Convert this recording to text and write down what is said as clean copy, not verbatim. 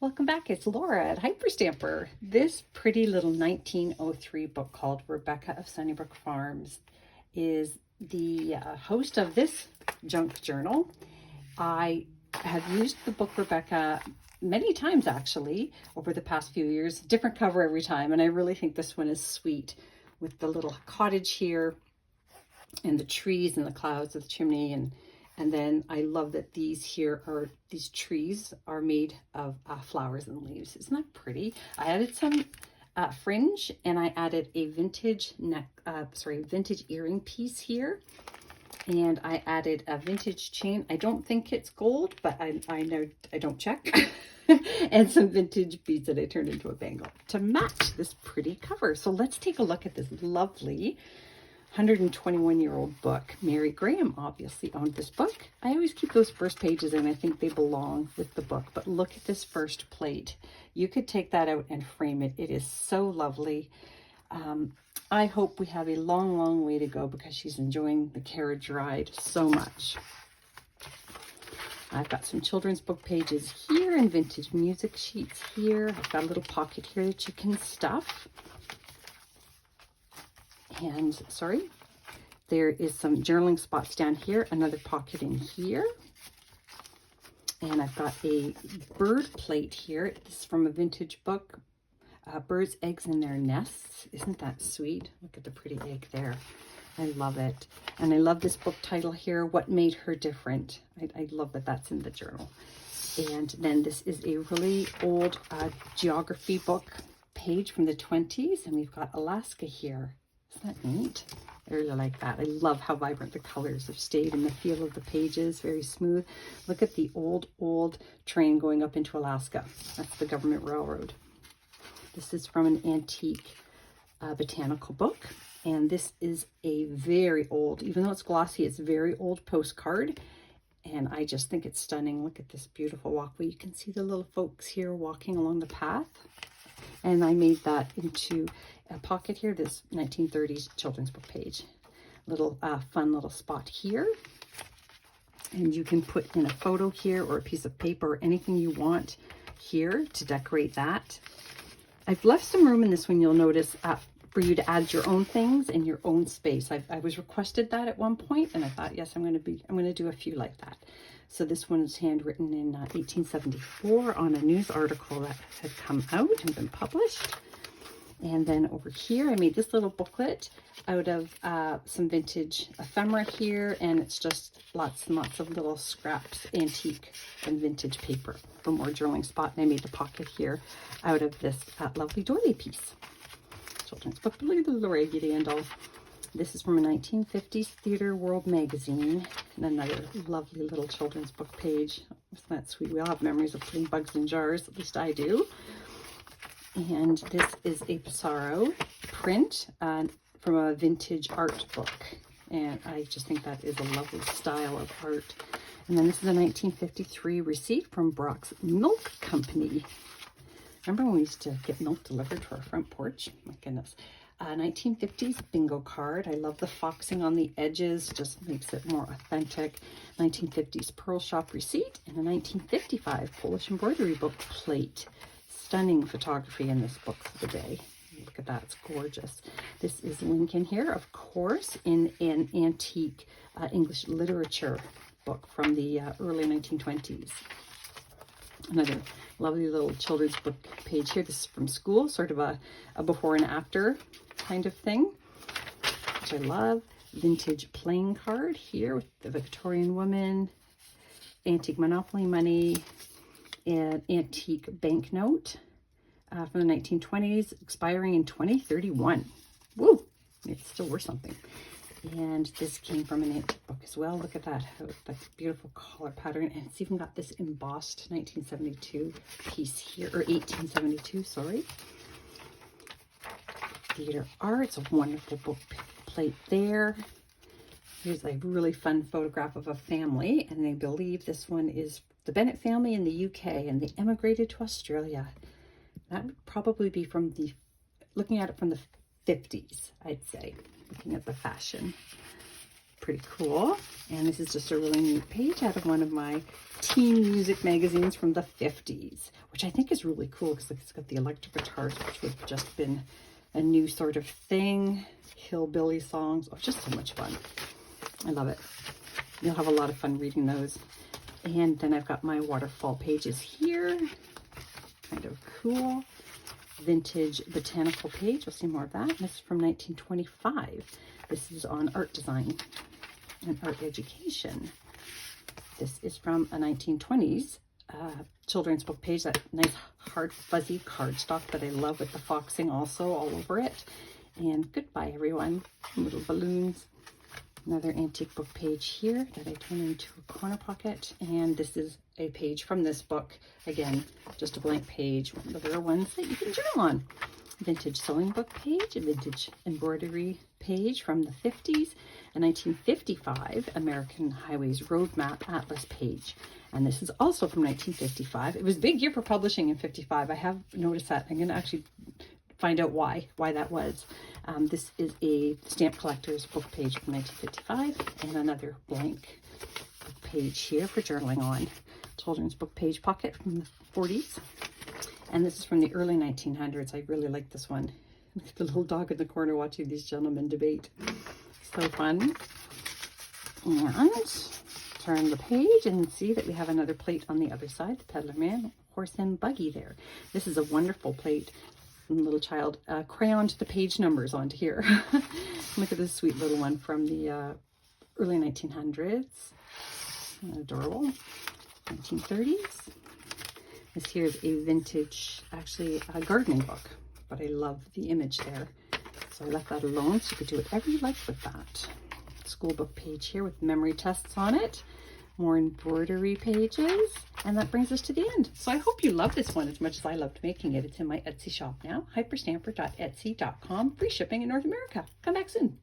Welcome back, it's Laura at Hyperstamper. This pretty little 1903 book called Rebecca of Sunnybrook Farms is the host of this junk journal. I have used the book Rebecca many times actually over the past few years, different cover every time, and I really think this one is sweet with the little cottage here and the trees and the clouds of the chimney, and then I love that these trees are made of flowers and leaves. Isn't that pretty? I added some fringe, and I added a vintage vintage earring piece here, and I added a vintage chain. I don't think it's gold, but I know I don't check. And some vintage beads that I turned into a bangle to match this pretty cover. So let's take a look at this lovely 121-year-old book. Mary Graham obviously owned this book. I always keep those first pages and I think they belong with the book, but look at this first plate. You could take that out and frame it. It is so lovely. I hope we have a long, long way to go because she's enjoying the carriage ride so much. I've got some children's book pages here and vintage music sheets here. I've got a little pocket here that you can stuff. And there is some journaling spots down here, another pocket in here. And I've got a bird plate here. This is from a vintage book, Birds, Eggs, and Their Nests. Isn't that sweet? Look at the pretty egg there. I love it. And I love this book title here, What Made Her Different. I love that that's in the journal. And then this is a really old geography book page from the 20s, and we've got Alaska here. Isn't that neat? I really like that. I love how vibrant the colors have stayed and the feel of the pages, very smooth. Look at the old train going up into Alaska. That's the government railroad. This is from an antique botanical book. And this is a very old, even though it's glossy, it's very old postcard. And I just think it's stunning. Look at this beautiful walkway. You can see the little folks here walking along the path. And I made that into a pocket here, this 1930s children's book page. Little fun little spot here. And you can put in a photo here or a piece of paper or anything you want here to decorate that. I've left some room in this one, you'll notice, for you to add your own things in your own space. I was requested that at one point, and I thought, yes, I'm going to do a few like that. So this one is handwritten in 1874 on a news article that had come out and been published. And then over here, I made this little booklet out of some vintage ephemera here, and it's just lots and lots of little scraps, antique and vintage paper for more journaling spot. And I made the pocket here out of this lovely doily piece. Children's book, look at the little Raggedy Ann doll. This is from a 1950s Theater World magazine, and another lovely little children's book page. Isn't that sweet? We all have memories of putting bugs in jars, at least I do. And this is a Pissarro print from a vintage art book. And I just think that is a lovely style of art. And then this is a 1953 receipt from Brock's Milk Company. Remember when we used to get milk delivered to our front porch? My goodness. 1950s bingo card. I love the foxing on the edges, just makes it more authentic. 1950s Pearl Shop receipt and a 1955 Polish embroidery book plate. Stunning photography in this book for the day. Look at that, it's gorgeous. This is Lincoln here, of course, in an antique English literature book from the early 1920s. Another lovely little children's book page here. This is from school, sort of a before and after kind of thing, which I love. Vintage playing card here with the Victorian woman, antique Monopoly money, and antique banknote from the 1920s, expiring in 2031. Woo! It's still worth something. And this came from an antique book as well. Look at that, that beautiful collar pattern. And it's even got this embossed 1972 piece here, or 1872, sorry. Theater Arts, a wonderful book plate there. Here's a really fun photograph of a family, and I believe this one is the Bennett family in the UK, and they emigrated to Australia. That would probably be from looking at it from the 50s, I'd say, looking at the fashion. pretty cool. And this is just a really neat page out of one of my teen music magazines from the 50s, which I think is really cool because it's got the electric guitars, which would have just been a new sort of thing. Hillbilly songs. Oh, just so much fun. I love it. You'll have a lot of fun reading those. And then I've got my waterfall pages here. Kind of cool. Vintage botanical page. We'll see more of that. This is from 1925. This is on art design and art education. This is from a 1920s children's book page. That nice hard fuzzy cardstock that I love with the foxing also all over it. And goodbye everyone. Little balloons. Another antique book page here that I turn into a corner pocket. And this is a page from this book. Again, just a blank page. One of the rare ones that you can journal on. Vintage sewing book page, a vintage embroidery page from the 50s, a 1955 American Highways Road Map Atlas page. And this is also from 1955. It was a big year for publishing in 55. I have noticed that. I'm going to actually find out why that was. This is a stamp collector's book page from 1955 and another blank book page here for journaling on. Children's book page pocket from the 40s. And this is from the early 1900s. I really like this one. The little dog in the corner watching these gentlemen debate. So fun. And turn the page and see that we have another plate on the other side. The Peddler Man, horse and buggy there. This is a wonderful plate. And the little child crayoned the page numbers onto here. Look at this sweet little one from the early 1900s. Adorable. 1930s. This here is a vintage, actually a gardening book, but I love the image there. So I left that alone so you could do whatever you like with that. School book page here with memory tests on it. More embroidery pages. And that brings us to the end. So I hope you love this one as much as I loved making it. It's in my Etsy shop now, hyperstamper.etsy.com. Free shipping in North America. Come back soon.